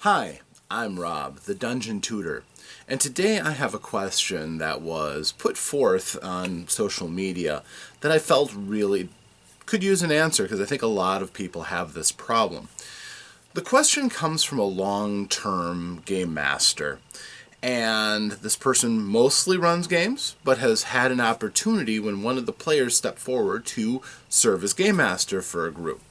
Hi, I'm Rob, the Dungeon Tutor, and today I have a question that was put forth on social media that I felt really could use an answer because I think a lot of people have this problem. The question comes from a long-term game master, and this person mostly runs games, but has had an opportunity when one of the players stepped forward to serve as game master for a group,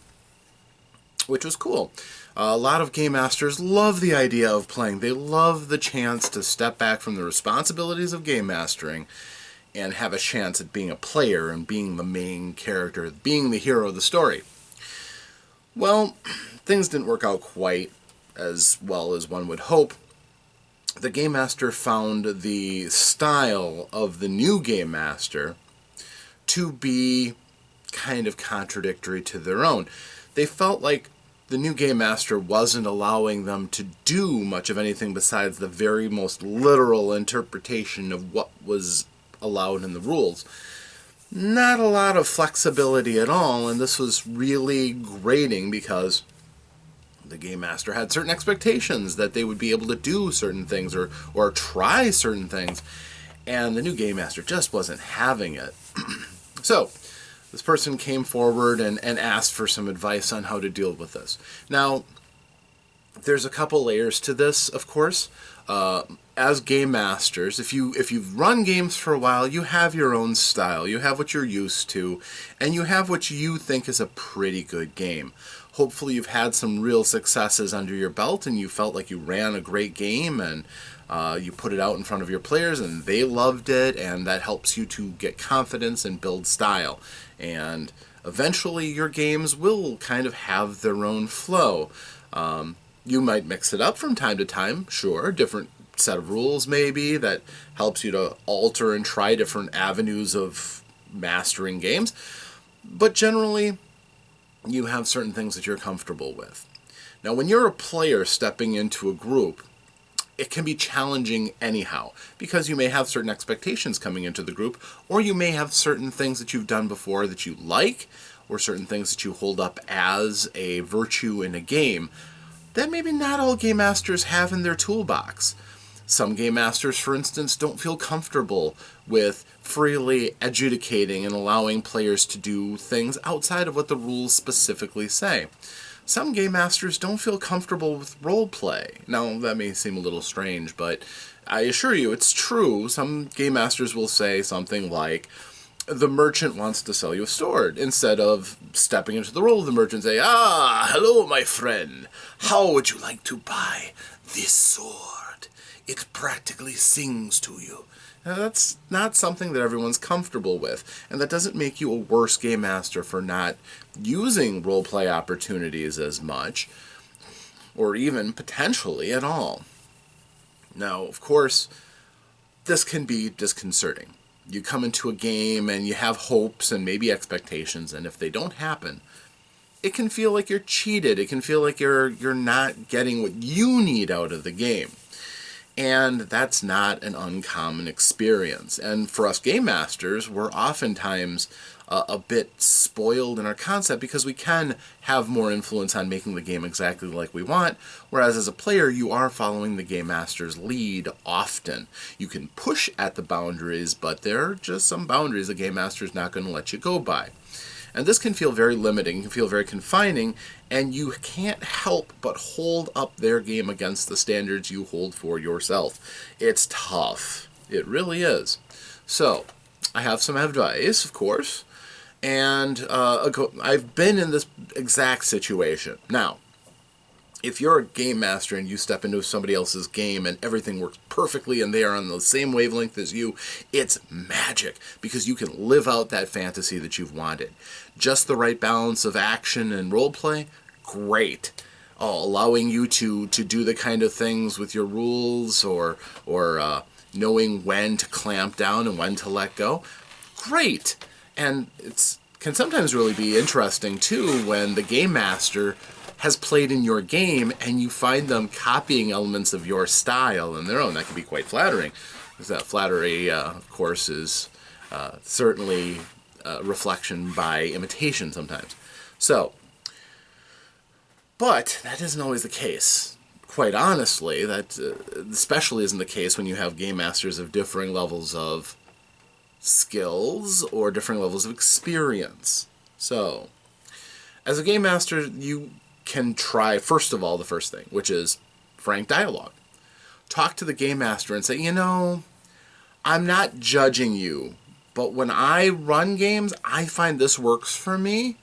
which was cool. A lot of game masters love the idea of playing. They love the chance to step back from the responsibilities of game mastering and have a chance at being a player and being the main character, being the hero of the story. Well, things didn't work out quite as well as one would hope. The game master found the style of the new game master to be kind of contradictory to their own. They felt like the new game master wasn't allowing them to do much of anything besides the very most literal interpretation of what was allowed in the rules. Not a lot of flexibility at all, and this was really grating because the game master had certain expectations that they would be able to do certain things or try certain things, and the new game master just wasn't having it. So this person came forward and asked for some advice on how to deal with this. Now, there's a couple layers to this, of course. As game masters, if you've run games for a while, you have your own style. You have what you're used to, and you have what you think is a pretty good game. Hopefully you've had some real successes under your belt, and you felt like you ran a great game, and you put it out in front of your players, and they loved it, and that helps you to get confidence and build style. And eventually your games will kind of have their own flow. You might mix it up from time to time, sure, different set of rules maybe that helps you to alter and try different avenues of mastering games, but generally you have certain things that you're comfortable with. Now, when you're a player stepping into a group, it can be challenging anyhow, because you may have certain expectations coming into the group, or you may have certain things that you've done before that you like, or certain things that you hold up as a virtue in a game that maybe not all game masters have in their toolbox. Some game masters, for instance, don't feel comfortable with freely adjudicating and allowing players to do things outside of what the rules specifically say. Some game masters don't feel comfortable with role play. Now, that may seem a little strange, but I assure you it's true. Some game masters will say something like, the merchant wants to sell you a sword, instead of stepping into the role of the merchant and say, hello, my friend. How would you like to buy this sword? It practically sings to you. Now, that's not something that everyone's comfortable with, and that doesn't make you a worse game master for not using roleplay opportunities as much, or even potentially at all. Now, of course, this can be disconcerting. You come into a game and you have hopes and maybe expectations, and if they don't happen, it can feel like you're cheated. It can feel like you're not getting what you need out of the game. And that's not an uncommon experience. And for us game masters, we're oftentimes a bit spoiled in our concept because we can have more influence on making the game exactly like we want, whereas as a player, you are following the game master's lead often. You can push at the boundaries, but there are just some boundaries the game master is not going to let you go by. And this can feel very limiting, can feel very confining, and you can't help but hold up their game against the standards you hold for yourself. It's tough. It really is. So, I have some advice, of course, and I've been in this exact situation. Now, if you're a game master and you step into somebody else's game and everything works perfectly and they are on the same wavelength as you, it's magic because you can live out that fantasy that you've wanted. Just the right balance of action and roleplay, great. Allowing you to do the kind of things with your rules or knowing when to clamp down and when to let go, great. And it can sometimes really be interesting too when the game master has played in your game and you find them copying elements of your style and their own. That can be quite flattering, because that flattery, of course, is certainly reflection by imitation sometimes. So, but that isn't always the case. quite honestly, that especially isn't the case when you have game masters of differing levels of skills or differing levels of experience. So, as a game master, you can try, first of all, the first thing, which is frank dialogue. Talk to the game master and say, I'm not judging you, but when I run games, I find this works for me,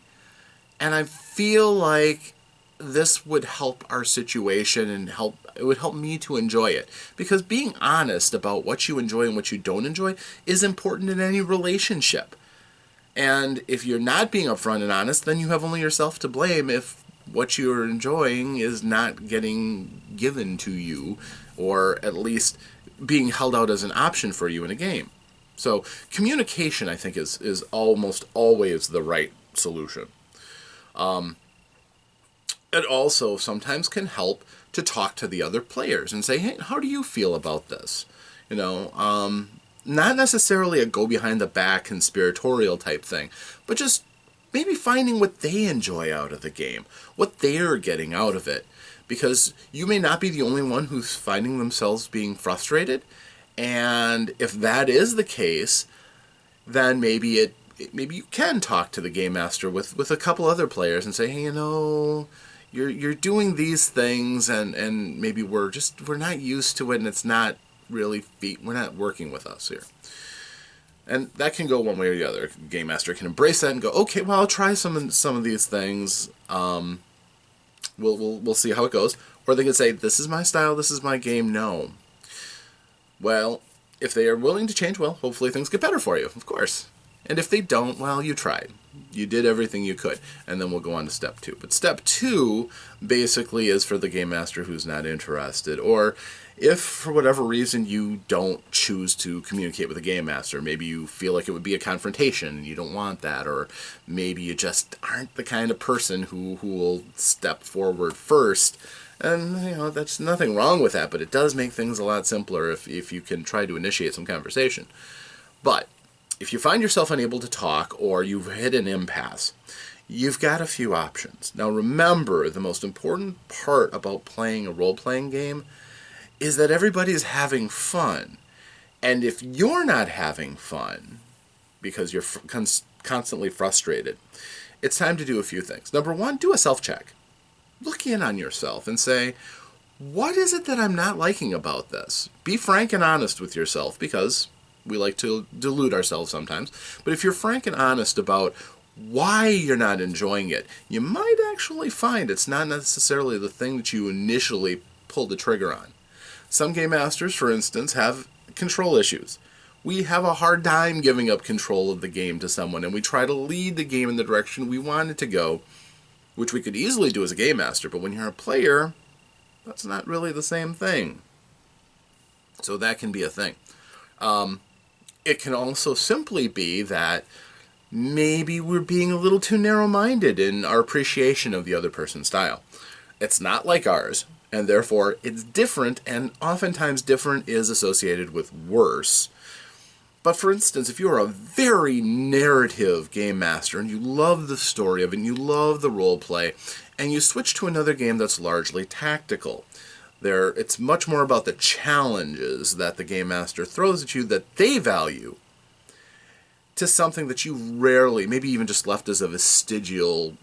and I feel like this would help our situation and it would help me to enjoy it. Because being honest about what you enjoy and what you don't enjoy is important in any relationship. And if you're not being upfront and honest, then you have only yourself to blame if what you're enjoying is not getting given to you, or at least being held out as an option for you in a game. So communication, I think, is almost always the right solution. It also sometimes can help to talk to the other players and say, hey, how do you feel about this? Not necessarily a go behind the back conspiratorial type thing, but just maybe finding what they enjoy out of the game, what they're getting out of it. Because you may not be the only one who's finding themselves being frustrated, and if that is the case, then maybe you can talk to the game master with a couple other players and say, hey, you're doing these things, and maybe we're not used to it, and it's not really we're not working with us here. And that can go one way or the other. Game master can embrace that and go, okay, well, I'll try some of these things. We'll see how it goes. Or they can say, this is my style, this is my game, no. Well, if they are willing to change, well, hopefully things get better for you, of course. And if they don't, well, you tried. You did everything you could. And then we'll go on to step 2. But step 2 basically is for the game master who's not interested. Or if, for whatever reason, you don't choose to communicate with the game master, maybe you feel like it would be a confrontation and you don't want that, or maybe you just aren't the kind of person who will step forward first. And, that's nothing wrong with that, but it does make things a lot simpler if you can try to initiate some conversation. But if you find yourself unable to talk, or you've hit an impasse, you've got a few options. Now remember, the most important part about playing a role-playing game is that everybody is having fun. And if you're not having fun because you're constantly frustrated, it's time to do a few things. Number 1, do a self-check. Look in on yourself and say, what is it that I'm not liking about this? Be frank and honest with yourself, because we like to delude ourselves sometimes. But if you're frank and honest about why you're not enjoying it, you might actually find it's not necessarily the thing that you initially pulled the trigger on. Some game masters, for instance, have control issues. We have a hard time giving up control of the game to someone, and we try to lead the game in the direction we want it to go, which we could easily do as a game master, but when you're a player, that's not really the same thing. So that can be a thing. It can also simply be that maybe we're being a little too narrow-minded in our appreciation of the other person's style. It's not like ours, and therefore it's different, and oftentimes different is associated with worse. But for instance, if you're a very narrative game master and you love the story of it and you love the role play, and you switch to another game that's largely tactical, it's much more about the challenges that the game master throws at you that they value, to something that you rarely, maybe even just left as a vestigial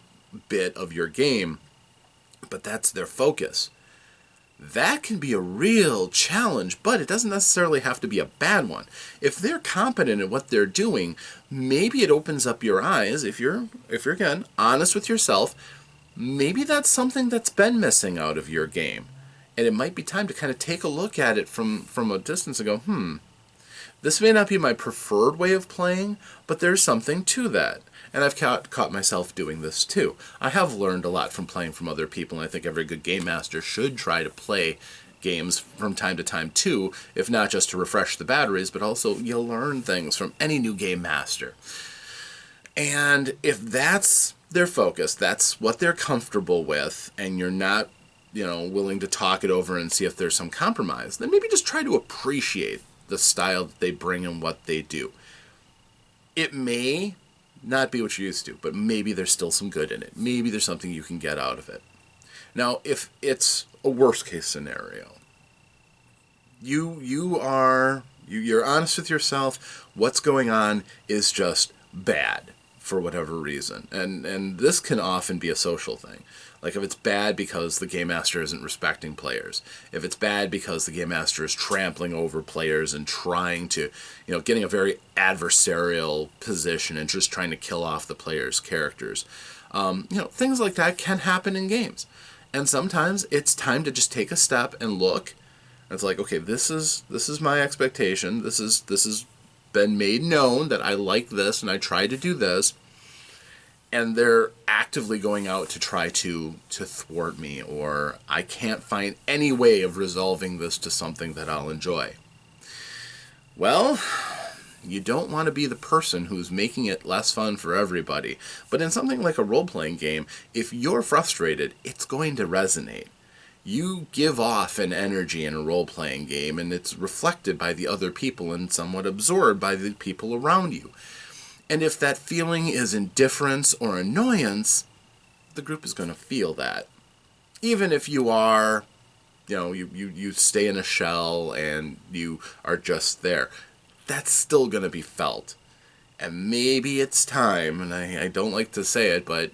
bit of your game, but that's their focus. That can be a real challenge, but it doesn't necessarily have to be a bad one. If they're competent at what they're doing, maybe it opens up your eyes. If you're again honest with yourself, maybe that's something that's been missing out of your game. And it might be time to kind of take a look at it from a distance and go, this may not be my preferred way of playing, but there's something to that. And I've caught myself doing this too. I have learned a lot from playing from other people, and I think every good game master should try to play games from time to time too, if not just to refresh the batteries, but also you'll learn things from any new game master. And if that's their focus, that's what they're comfortable with, and you're not willing to talk it over and see if there's some compromise, then maybe just try to appreciate the style that they bring and what they do. It may not be what you're used to, but maybe there's still some good in it. Maybe there's something you can get out of it. Now, if it's a worst case scenario, you're honest with yourself. What's going on is just bad for whatever reason, and this can often be a social thing. Like if it's bad because the game master isn't respecting players, if it's bad because the game master is trampling over players and trying to, getting a very adversarial position and just trying to kill off the players' characters, things like that can happen in games, and sometimes it's time to just take a step and look. It's like, okay, this is my expectation. This has been made known that I like this and I try to do this, and they're actively going out to try to thwart me, or I can't find any way of resolving this to something that I'll enjoy. Well, you don't want to be the person who's making it less fun for everybody. But in something like a role-playing game, if you're frustrated, it's going to resonate. You give off an energy in a role-playing game, and it's reflected by the other people and somewhat absorbed by the people around you. And if that feeling is indifference or annoyance, the group is going to feel that. Even if you are, you stay in a shell and you are just there, that's still going to be felt. And maybe it's time, and I don't like to say it, but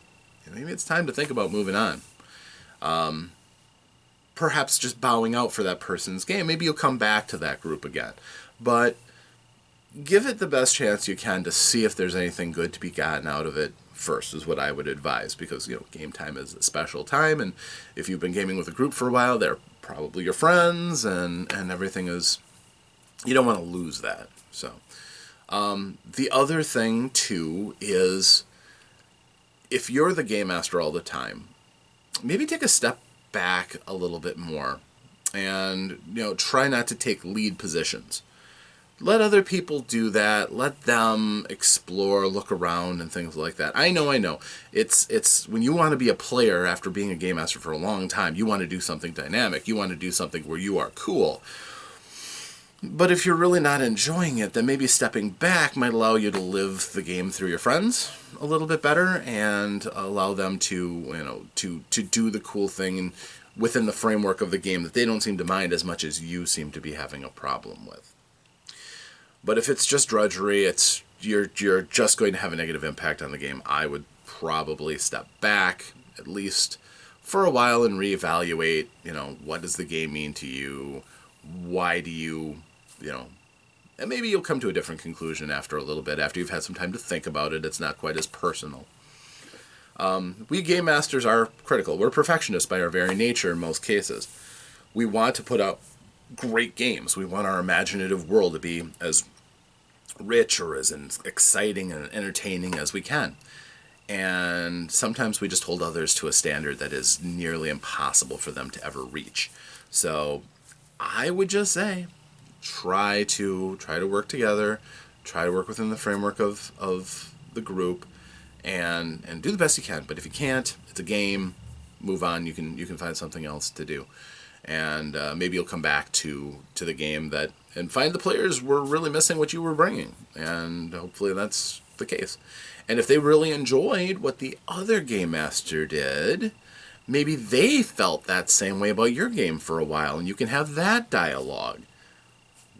maybe it's time to think about moving on. Perhaps just bowing out for that person's game. Maybe you'll come back to that group again. But give it the best chance you can to see if there's anything good to be gotten out of it first, is what I would advise. Because, game time is a special time, and if you've been gaming with a group for a while, they're probably your friends, and everything is... You don't want to lose that. So, the other thing, too, is if you're the game master all the time, maybe take a step back a little bit more and try not to take lead positions. Let other people do that. Let them explore, look around, and things like that. I know. It's when you want to be a player after being a game master for a long time, you want to do something dynamic. You want to do something where you are cool. But if you're really not enjoying it, then maybe stepping back might allow you to live the game through your friends a little bit better and allow them to, to do the cool thing within the framework of the game that they don't seem to mind as much as you seem to be having a problem with. But if it's just drudgery, you're just going to have a negative impact on the game, I would probably step back, at least for a while, and reevaluate, what does the game mean to you? Why do you, and maybe you'll come to a different conclusion after a little bit, after you've had some time to think about it. It's not quite as personal. We game masters are critical. We're perfectionists by our very nature in most cases. We want to put out great games. We want our imaginative world to be as rich or as exciting and entertaining as we can. And sometimes we just hold others to a standard that is nearly impossible for them to ever reach. So I would just say, try to work together, try to work within the framework of the group, and do the best you can. But if you can't, it's a game. Move on. You can find something else to do, and maybe you'll come back to the game and find the players were really missing what you were bringing, and hopefully that's the case. And if they really enjoyed what the other game master did, maybe they felt that same way about your game for a while, and you can have that dialogue.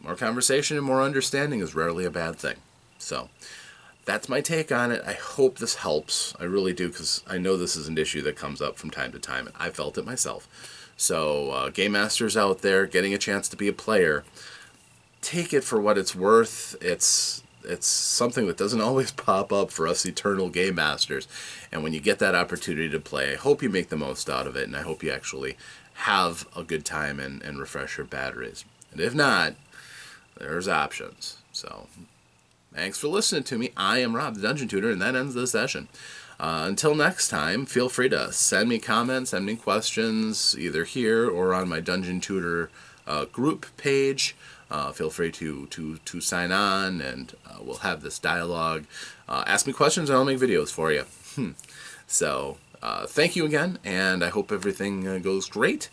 More conversation and more understanding is rarely a bad thing. So that's my take on it. I hope this helps. I really do, because I know this is an issue that comes up from time to time, and I felt it myself. So game masters out there getting a chance to be a player, take it for what it's worth. It's something that doesn't always pop up for us eternal game masters. And when you get that opportunity to play, I hope you make the most out of it, and I hope you actually have a good time and refresh your batteries. And if not, there's options. So thanks for listening to me. I am Rob, the Dungeon Tutor, and that ends the session. Until next time, feel free to send me comments, send me questions, either here or on my Dungeon Tutor group page. Feel free to sign on, and we'll have this dialogue. Ask me questions, and I'll make videos for you. So, thank you again, and I hope everything goes great.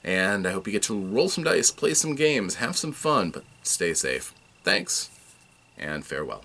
And I hope you get to roll some dice, play some games, have some fun, but stay safe. Thanks, and farewell.